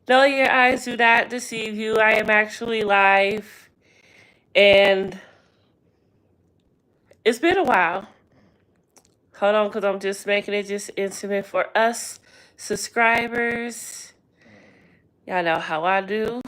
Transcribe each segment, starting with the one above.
No, your eyes do not deceive you. I am actually live, and it's been a while. Hold on, because I'm just making it just intimate for us subscribers. Y'all know how I do.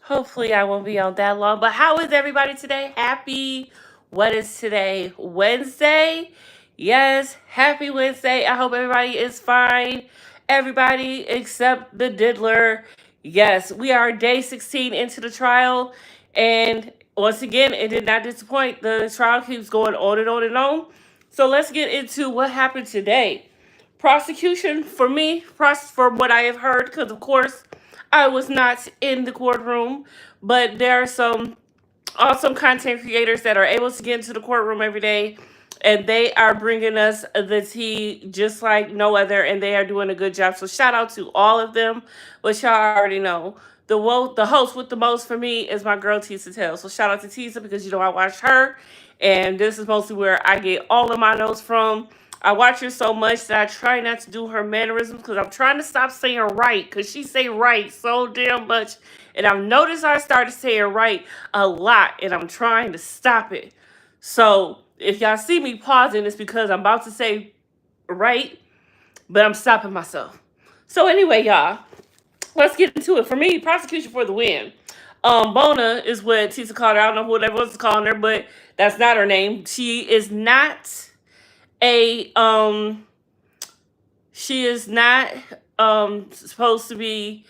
Hopefully, I won't be on that long. But how is everybody today? Happy, what is today? Wednesday? Yes, happy Wednesday. I hope everybody is fine. Everybody except the Diddler. Yes, we are day 16 into the trial. And once again, it did not disappoint. The trial keeps going on and on and on. So let's get into what happened today. Prosecution for me, from what I have heard, because of course I was not in the courtroom, but there are some awesome content creators that are able to get into the courtroom every day, and they are bringing us the tea just like no other, and they are doing a good job. So shout out to all of them, which y'all already know. The host with the most for me is my girl Tisa Tell. So shout out to Tisa because you know I watch her, and this is mostly where I get all of my notes from. I watch her so much that I try not to do her mannerisms because I'm trying to stop saying right because she say right so damn much. And I've noticed I started saying right a lot and I'm trying to stop it. So if y'all see me pausing, it's because I'm about to say right, but I'm stopping myself. So anyway, y'all, let's get into it. For me, prosecution for the win. Bona is what Tisa called her. I don't know who everyone's calling her, but that's not her name. A she is not supposed to be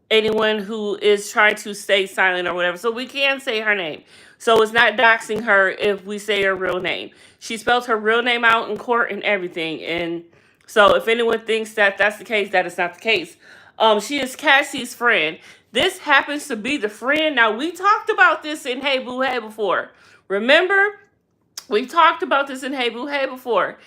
anyone who is trying to stay silent or whatever. So we can say her name. So it's not doxing her if we say her real name. She spells her real name out in court and everything. And so if anyone thinks that that's the case, that is not the case. She is Cassie's friend. This happens to be the friend. Now we talked about this in Hey Boo Hey before. Remember? We talked about this in Hey Boo Hey before.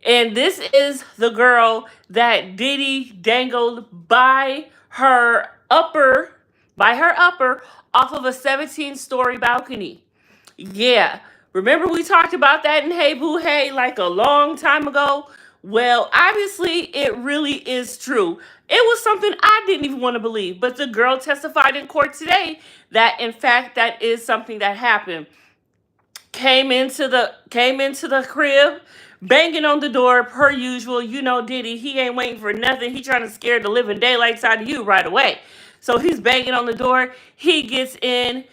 And this is the girl that Diddy dangled by her upper off of a 17-story balcony. Yeah. Remember we talked about that in Hey Boo Hey like a long time ago? Well, obviously it really is true. It was something I didn't even want to believe, but the girl testified in court today that in fact that is something that happened. Came into the crib, banging on the door per usual. You know Diddy, he ain't waiting for nothing. He trying to scare the living daylights out of you right away. So he's banging on the door. He gets in.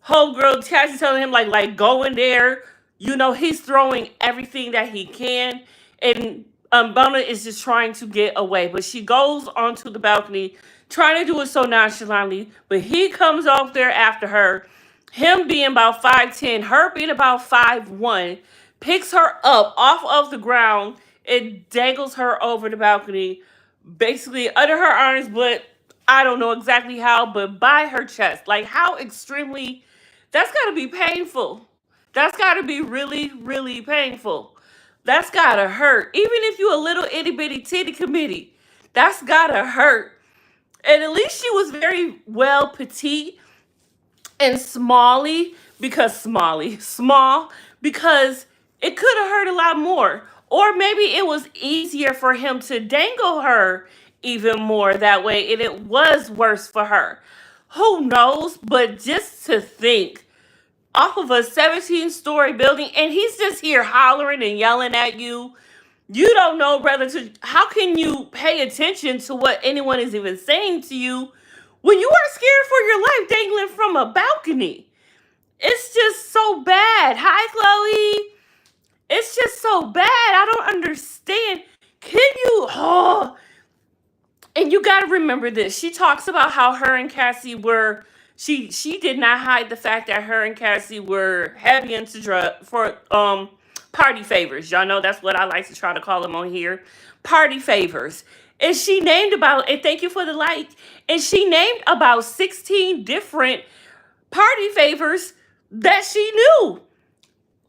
Homegirl Cassie telling him like go in there. You know he's throwing everything that he can, and Bona is just trying to get away. But she goes onto the balcony, trying to do it so nonchalantly. But he comes off there after her, him being about 5'10", her being about 5'1", picks her up off of the ground and dangles her over the balcony, basically under her arms, but I don't know exactly how, but by her chest. Like how extremely, that's gotta be painful. That's gotta be really, really painful. That's gotta hurt. Even if you a little itty bitty titty committee, that's gotta hurt. And at least she was very well petite and small because it could have hurt a lot more. Or maybe it was easier for him to dangle her even more that way and it was worse for her. Who knows? But just to think off of a 17-story building and he's just here hollering and yelling at you. You don't know whether to, how can you pay attention to what anyone is even saying to you when you are scared for your life dangling from a balcony? It's just so bad. Hi, Chloe. It's just so bad. I don't understand. Can you? Oh, and you got to remember this. She talks about how her and Cassie were. She did not hide the fact that her and Cassie were heavy into drug for party favors. Y'all know that's what I like to try to call them on here. Party favors. And she named about, and thank you for the like, and she named about 16 different party favors that she knew.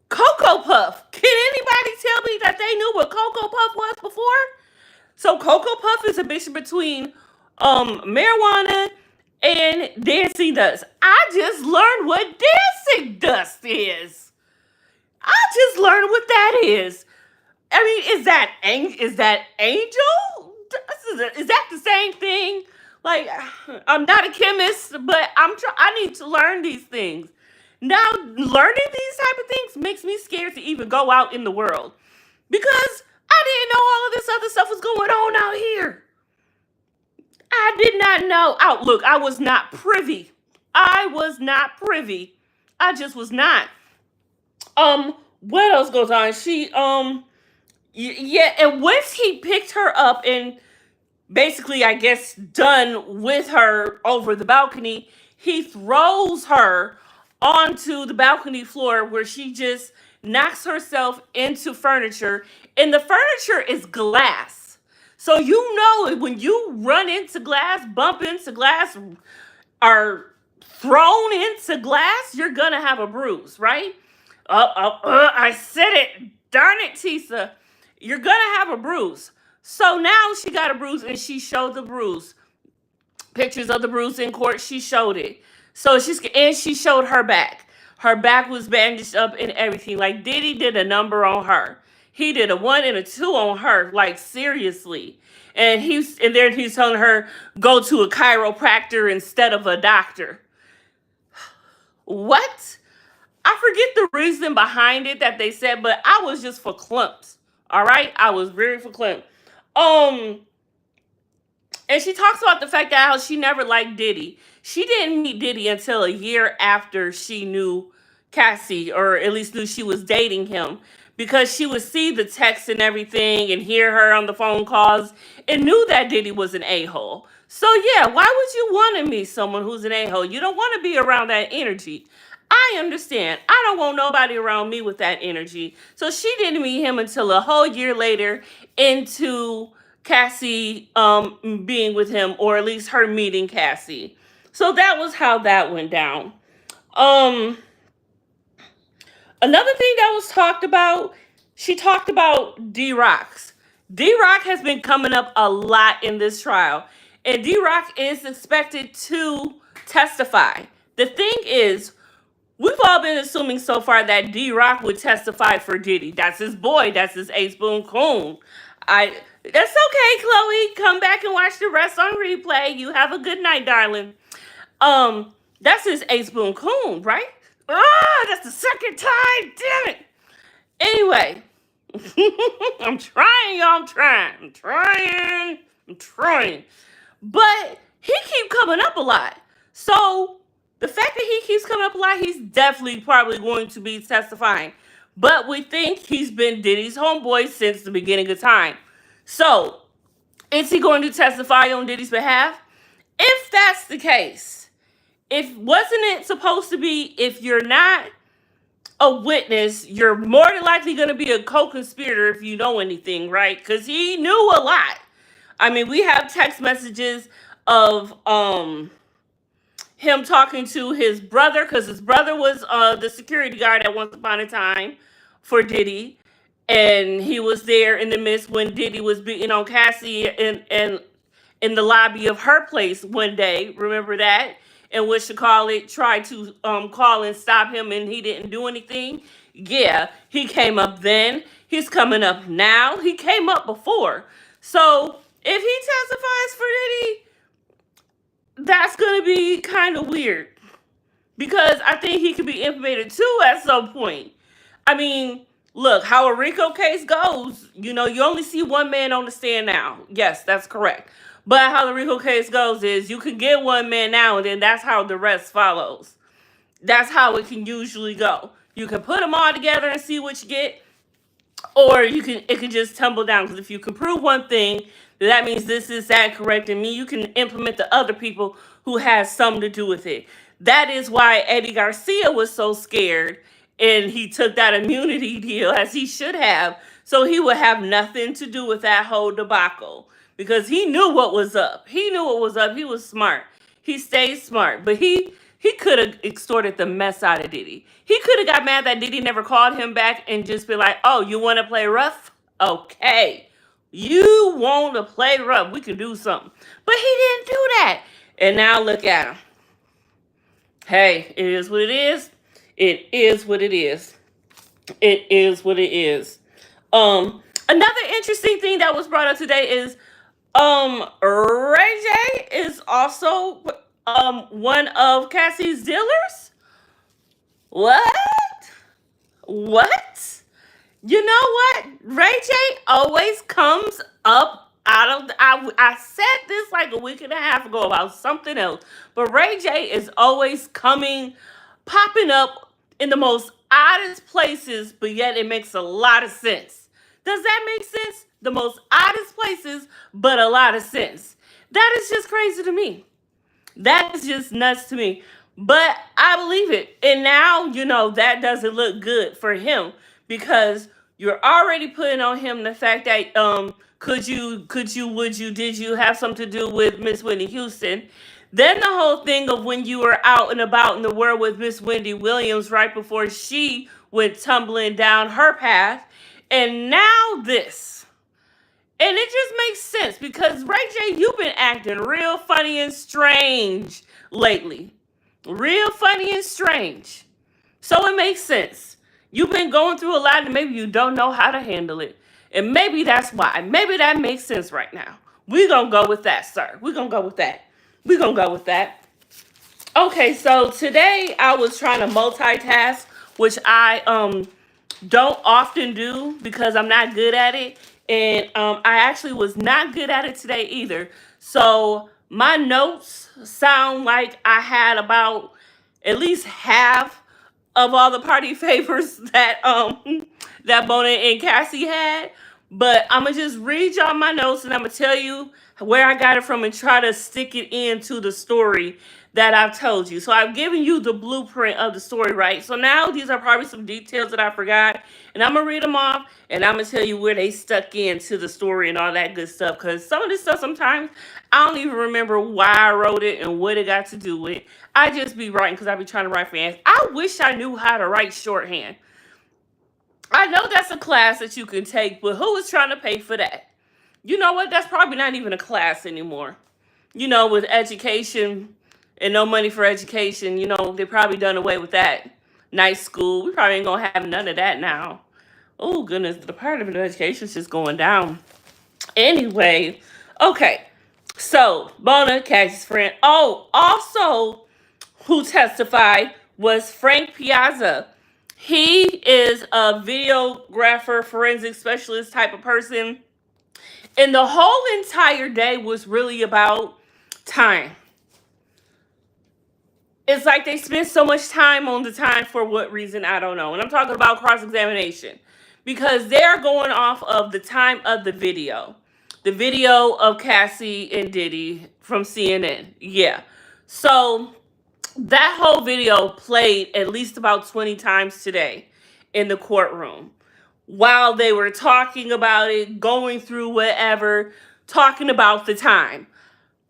Cocoa Puff. Can anybody tell me that they knew what Cocoa Puff was before? So Cocoa Puff is a mixture between marijuana and dancing dust. I just learned what dancing dust is. I just learned what that is. I mean, is that angel? Is that the same thing? Like, I'm not a chemist, but I need to learn these things. Now, learning these type of things makes me scared to even go out in the world because I didn't know all of this other stuff was going on out here. I did not know. Look, I was not privy. I was not privy. I just was not. What else goes on? Yeah, and once he picked her up and basically, I guess, done with her over the balcony, he throws her onto the balcony floor where she just knocks herself into furniture, and the furniture is glass. So you know when you run into glass, bump into glass, are thrown into glass, you're gonna have a bruise, right? I said it. Darn it, Tisa. You're gonna have a bruise. So now she got a bruise and she showed the bruise. Pictures of the bruise in court, she showed it. She showed her back. Her back was bandaged up and everything. Like Diddy did a number on her. He did a 1 and a 2 on her, like seriously. And he's telling her go to a chiropractor instead of a doctor. What? I forget the reason behind it that they said, but I was just verklempt. All right, I was very verklempt. And she talks about the fact that how she never liked Diddy. She didn't meet Diddy until a year after she knew Cassie, or at least knew she was dating him, because she would see the texts and everything and hear her on the phone calls and knew that Diddy was an a-hole. So yeah, why would you want to meet someone who's an a-hole? You don't want to be around that energy. I understand. I don't want nobody around me with that energy. So she didn't meet him until a whole year later into Cassie being with him, or at least her meeting Cassie. So that was how that went down. Um Another thing that was talked about, she talked about D-Rock's. D-Rock has been coming up a lot in this trial, and D-Rock is expected to testify. The thing is, we've all been assuming so far that D-Rock would testify for Diddy. That's his boy. That's his ace boon coon. That's okay, Chloe. Come back and watch the rest on replay. You have a good night, darling. That's his ace boon coon, right? That's the second time. Damn it. Anyway, I'm trying, y'all. I'm trying. But he keep coming up a lot. So the fact that he keeps coming up a lot, he's definitely probably going to be testifying. But we think he's been Diddy's homeboy since the beginning of time. So is he going to testify on Diddy's behalf? If that's the case, wasn't it supposed to be, if you're not a witness, you're more than likely going to be a co-conspirator if you know anything, right? Because he knew a lot. I mean, we have text messages of him talking to his brother, because his brother was the security guard at once upon a time for Diddy, and he was there in the midst when Diddy was beating on Cassie and in the lobby of her place one day. Remember that? And what you call it, tried to call and stop him, and he didn't do anything. Yeah, he came up then. He's coming up now. He came up before. So if he testifies for Diddy, that's going to be kind of weird, because I think he could be implicated too at some point. I mean, look, how a RICO case goes, you only see one man on the stand now. Yes, that's correct. But how the RICO case goes is you can get one man now, and then that's how the rest follows. That's how it can usually go. You can put them all together and see what you get, or it can just tumble down. Because if you can prove one thing, that means this is that correct, and you can implement the other people who has something to do with it. That is why Eddie Garcia was so scared, and he took that immunity deal, as he should have, so he would have nothing to do with that whole debacle, because he knew what was up. He knew what was up. He was smart. He stayed smart, but he could have extorted the mess out of Diddy. He could have got mad that Diddy never called him back and just be like, oh, you want to play rough? Okay. You want to play rough. We can do something. But he didn't do that. And now look at him. Hey, it is what it is. It is what it is. It is what it is. Another interesting thing that was brought up today is Ray J is also one of Cassie's dealers. What? What? You know what? Ray J always comes up out of I said this like a week and a half ago about something else, but Ray J is always popping up in the most oddest places, but yet it makes a lot of sense. Does that make sense? The most oddest places, but a lot of sense. That is just crazy to me. That is just nuts to me. But I believe it. And now, that doesn't look good for him because you're already putting on him the fact that did you have something to do with Miss Whitney Houston? Then the whole thing of when you were out and about in the world with Miss Wendy Williams right before she went tumbling down her path. And now this. And it just makes sense because Ray J, you've been acting real funny and strange lately. Real funny and strange. So it makes sense. You've been going through a lot and maybe you don't know how to handle it. And maybe that's why. Maybe that makes sense right now. We're going to go with that, sir. We're going to go with that. We're going to go with that. Okay, so today I was trying to multitask, which I don't often do because I'm not good at it. And I actually was not good at it today either. So my notes sound like I had about at least half of all the party favors that that Bona and Cassie had. But I'm gonna just read y'all my notes and I'm gonna tell you where I got it from and try to stick it into the story that I've told you. So I've given you the blueprint of the story, right? So now these are probably some details that I forgot. And I'm going to read them off. And I'm going to tell you where they stuck into the story and all that good stuff. Because some of this stuff sometimes I don't even remember why I wrote it and what it got to do with it. I just be writing because I be trying to write fast. I wish I knew how to write shorthand. I know that's a class that you can take. But who is trying to pay for that? You know what? That's probably not even a class anymore. With education and no money for education, they probably done away with that. Nice school. We probably ain't going to have none of that now. Oh, goodness. The Department of Education is just going down. Anyway, okay. So, Bona, Cassie's friend. Oh, also, who testified was Frank Piazza. He is a videographer, forensic specialist type of person. And the whole entire day was really about time. It's like they spent so much time on the time for what reason, I don't know. And I'm talking about cross-examination. Because they're going off of the time of the video. The video of Cassie and Diddy from CNN. Yeah. So that whole video played at least about 20 times today in the courtroom. While they were talking about it, going through whatever, talking about the time.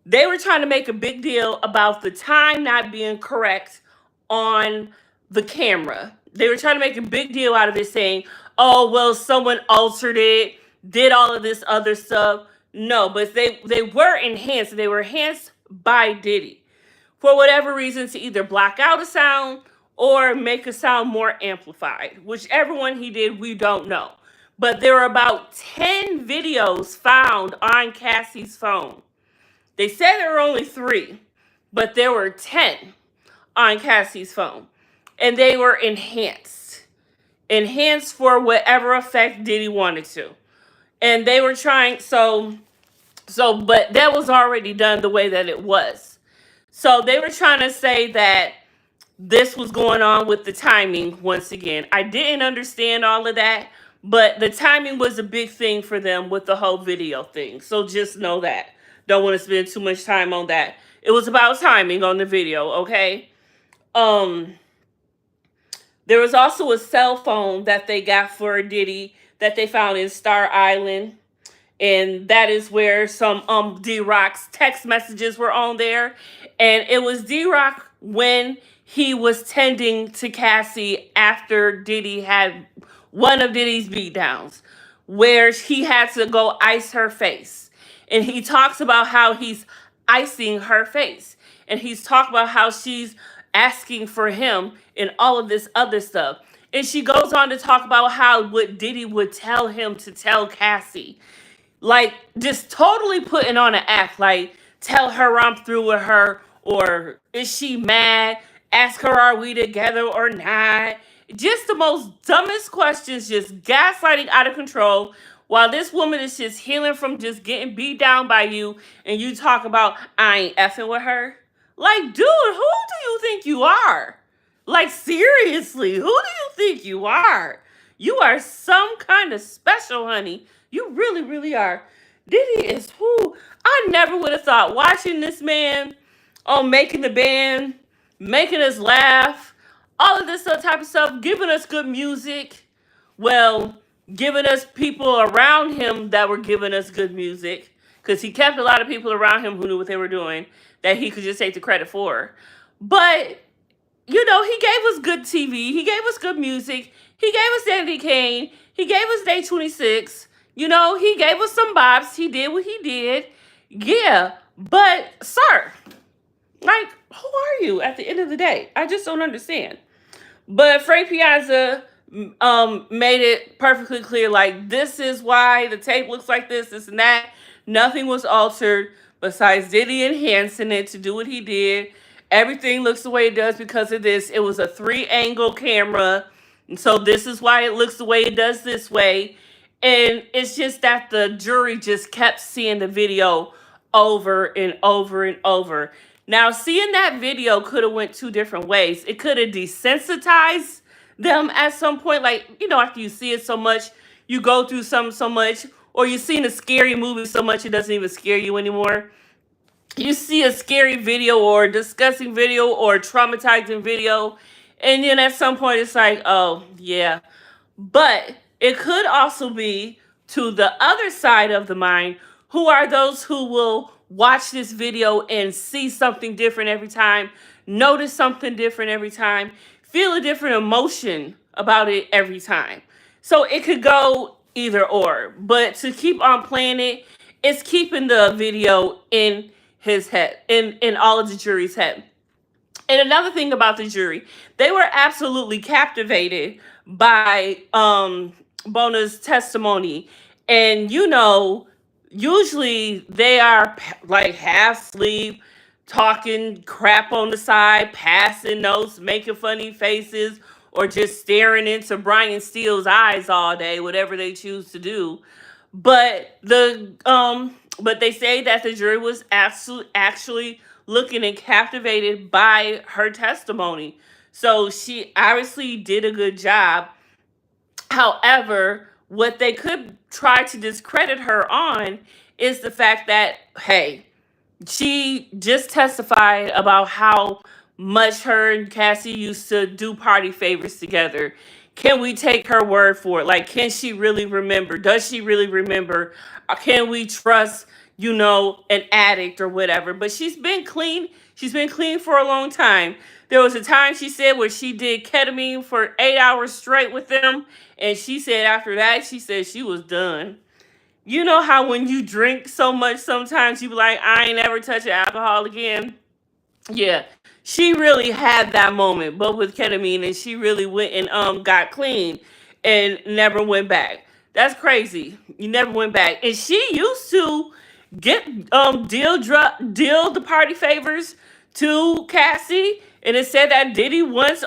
They were trying to make a big deal about the time not being correct on the camera. They were trying to make a big deal out of it saying, oh, well, someone altered it, did all of this other stuff. No, but they were enhanced. They were enhanced by Diddy for whatever reason to either block out a sound or make a sound more amplified. Whichever one he did, we don't know. But there were about 10 videos found on Cassie's phone. They said there were only 3, but there were 10 on Cassie's phone. And they were enhanced. Enhanced for whatever effect Diddy wanted to. And they were trying, but that was already done the way that it was. So they were trying to say that this was going on with the timing once again. I didn't understand all of that, but the timing was a big thing for them with the whole video thing. So just know that. Don't want to spend too much time on that. It was about timing on the video, okay? There was also a cell phone that they got for Diddy that they found in Star Island. And that is where some D-Rock's text messages were on there. And it was D-Rock when he was tending to Cassie after Diddy had one of Diddy's beatdowns, where he had to go ice her face. And he talks about how he's icing her face. And he's talking about how she's asking for him and all of this other stuff. And she goes on to talk about how what Diddy would tell him to tell Cassie. like just totally putting on an act, like tell her I'm through with her, or is she mad, ask her are we together or not. Just the most dumbest questions, just gaslighting out of control, while this woman is just healing from just getting beat down by you, and you talk about I ain't effing with her. Like, dude, who do you think you are? Like, seriously, who do you think you are? You are some kind of special, honey. You really, really are. Diddy is who? I never would have thought watching this man on Making the Band, making us laugh, all of this other type of stuff, giving us good music. Well, giving us people around him that were giving us good music, because he kept a lot of people around him who knew what they were doing that he could just take the credit for. But he gave us good TV. He gave us good music. He gave us Dandy Kane. He gave us Day 26. He gave us some bops. He did what he did. Yeah, but sir, like, who are you at the end of the day? I just don't understand. But Frank Piazza made it perfectly clear, like, this is why the tape looks like this and that. Nothing was altered besides Diddy enhancing it to do what he did. Everything looks the way it does because of this. It was a 3-angle camera. And so this is why it looks the way it does this way. And it's just that the jury just kept seeing the video over and over and over. Now, seeing that video could have went two different ways. It could have desensitized them at some point. Like, after you see it so much, you go through something so much, or you've seen a scary movie so much it doesn't even scare you anymore. You see a scary video or a disgusting video or a traumatizing video, and then at some point it's like, oh, yeah. But it could also be to the other side of the mind, who are those who will watch this video and see something different every time, notice something different every time, feel a different emotion about it every time. So it could go either or. But to keep on playing it, it's keeping the video in his head, in all of the jury's head. And another thing about the jury, they were absolutely captivated by Bona's testimony. And usually they are like half asleep, talking crap on the side, passing notes, making funny faces, or just staring into Brian Steele's eyes all day, whatever they choose to do. But but they say that the jury was actually looking and captivated by her testimony. So she obviously did a good job. However, what they could try to discredit her on is the fact that, hey, she just testified about how much her and Cassie used to do party favors together. Can we take her word for it? Like, can she really remember? Does she really remember? Can we trust, an addict or whatever? But she's been clean. She's been clean for a long time. There was a time, she said, where she did ketamine for 8 hours straight with them. And she said after that, she said she was done. You know how when you drink so much, sometimes you be like, I ain't ever touching alcohol again? Yeah, she really had that moment, but with ketamine, and she really went and got clean and never went back. That's crazy. You never went back. And she used to get deal the party favors to Cassie. And it said that Diddy once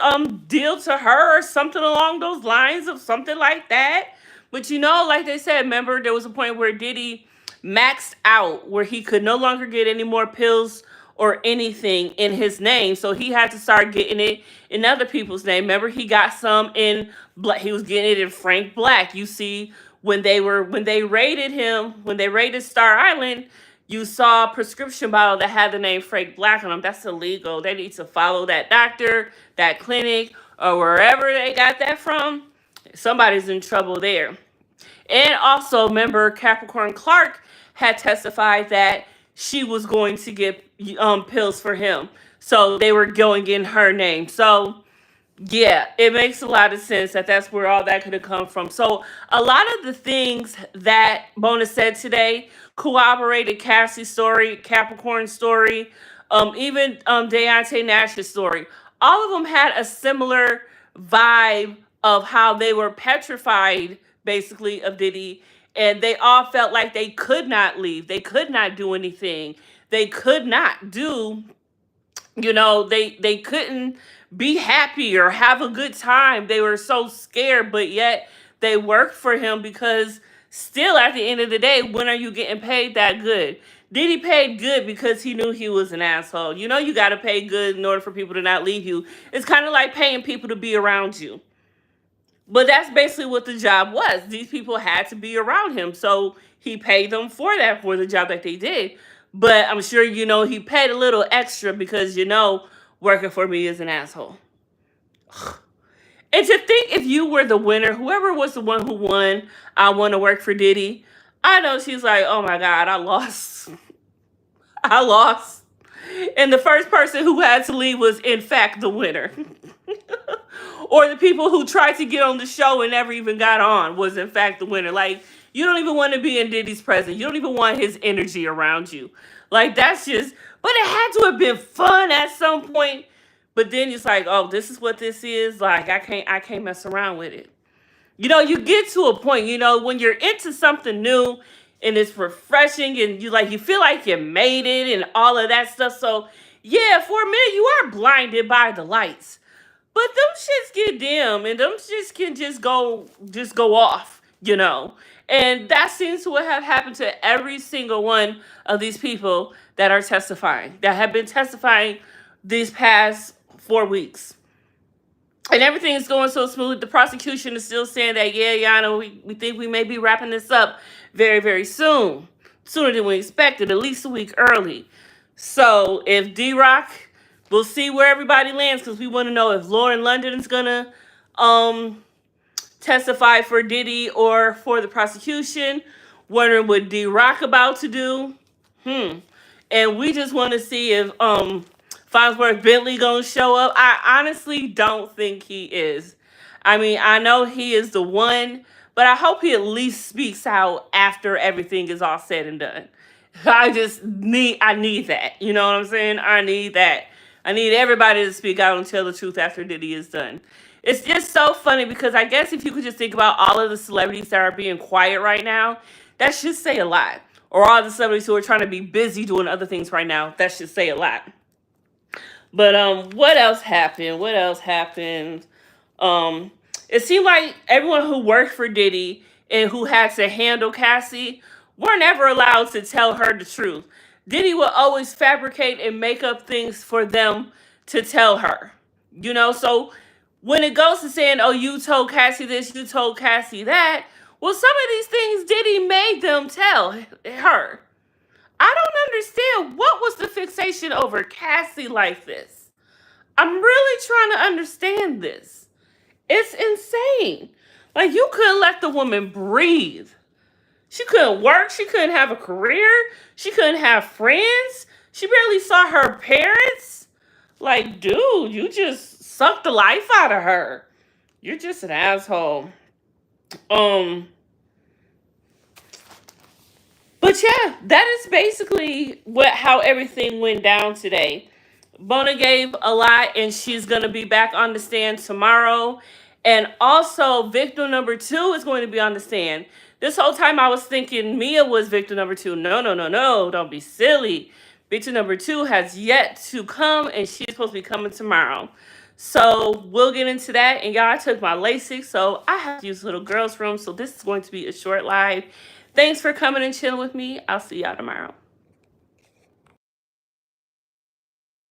deal to her or something along those lines of something like that. But like they said, remember there was a point where Diddy maxed out, where he could no longer get any more pills or anything in his name. So he had to start getting it in other people's name. Remember, he got some in Black. He was getting it in Frank Black. You see, when they raided him, when they raided Star Island, you saw a prescription bottle that had the name Frank Black on them. That's illegal. They need to follow that doctor, that clinic, or wherever they got that from. Somebody's in trouble there. And also, remember, Capricorn Clark had testified that she was going to get pills for him. So they were going in her name. So, yeah, it makes a lot of sense that that's where all that could have come from. So a lot of the things that Bona said today corroborated Cassie's story, Capricorn's story, even Deontay Nash's story. All of them had a similar vibe of how they were petrified, basically, of Diddy, And they all felt like they could not leave. They could not do anything. They could not do, they couldn't be happy or have a good time. They were so scared, but yet they worked for him because still at the end of the day, when are you getting paid that good? Diddy paid good because he knew he was an asshole. You got to pay good in order for people to not leave you. It's kind of like paying people to be around you. But that's basically what the job was. These people had to be around him. So he paid them for that, for the job that they did. But I'm sure, he paid a little extra because, working for me is an asshole. And to think if you were the winner, whoever was the one who won, I want to work for Diddy. I know she's like, oh my God, I lost. I lost. And the first person who had to leave was, in fact, the winner. Or the people who tried to get on the show and never even got on was, in fact, the winner. Like, you don't even want to be in Diddy's presence. You don't even want his energy around you. Like, that's just... But it had to have been fun at some point. But then it's like, oh, this is what this is. Like, I can't mess around with it. You get to a point, when you're into something new and it's refreshing and you feel like you made it and all of that stuff. So, yeah, for a minute, you are blinded by the lights. But them shits get dim and them shits can just go off, And that seems to have happened to every single one of these people that are testifying, that have been testifying these past 4 weeks. And everything is going so smooth. The prosecution is still saying that, yeah, Yana, we think we may be wrapping this up very, very soon. Sooner than we expected, at least a week early. So if D-Rock, we'll see where everybody lands because we want to know if Lauren London is going to testify for Diddy or for the prosecution. Wondering what D-Rock about to do. And we just want to see if Farnsworth Bentley gonna show up. I honestly don't think he is. I mean, I know he is the one, but I hope he at least speaks out after everything is all said and done. I need that. You know what I'm saying? I need that. I need everybody to speak out and tell the truth after Diddy is done. It's just so funny because I guess if you could just think about all of the celebrities that are being quiet right now, that should say a lot. Or all the celebrities who are trying to be busy doing other things right now, that should say a lot. But what else happened? It seemed like everyone who worked for Diddy and who had to handle Cassie weren't ever allowed to tell her the truth. Diddy would always fabricate and make up things for them to tell her. So when it goes to saying, oh, you told Cassie this, you told Cassie that, well, some of these things Diddy made them tell her. I don't understand what was the fixation over Cassie like this. I'm really trying to understand this. It's insane. Like, you couldn't let the woman breathe. She couldn't work. She couldn't have a career. She couldn't have friends. She barely saw her parents. Like, dude, you just sucked the life out of her. You're just an asshole. But yeah, that is basically how everything went down today. Bona gave a lot, and she's going to be back on the stand tomorrow. And also, victim number 2 is going to be on the stand. This whole time I was thinking Mia was victim number 2. No. Don't be silly. Victim number 2 has yet to come, and she's supposed to be coming tomorrow. So we'll get into that. And y'all, I took my LASIK, so I have to use little girl's room. So this is going to be a short live. Thanks for coming and chilling with me. I'll see y'all tomorrow.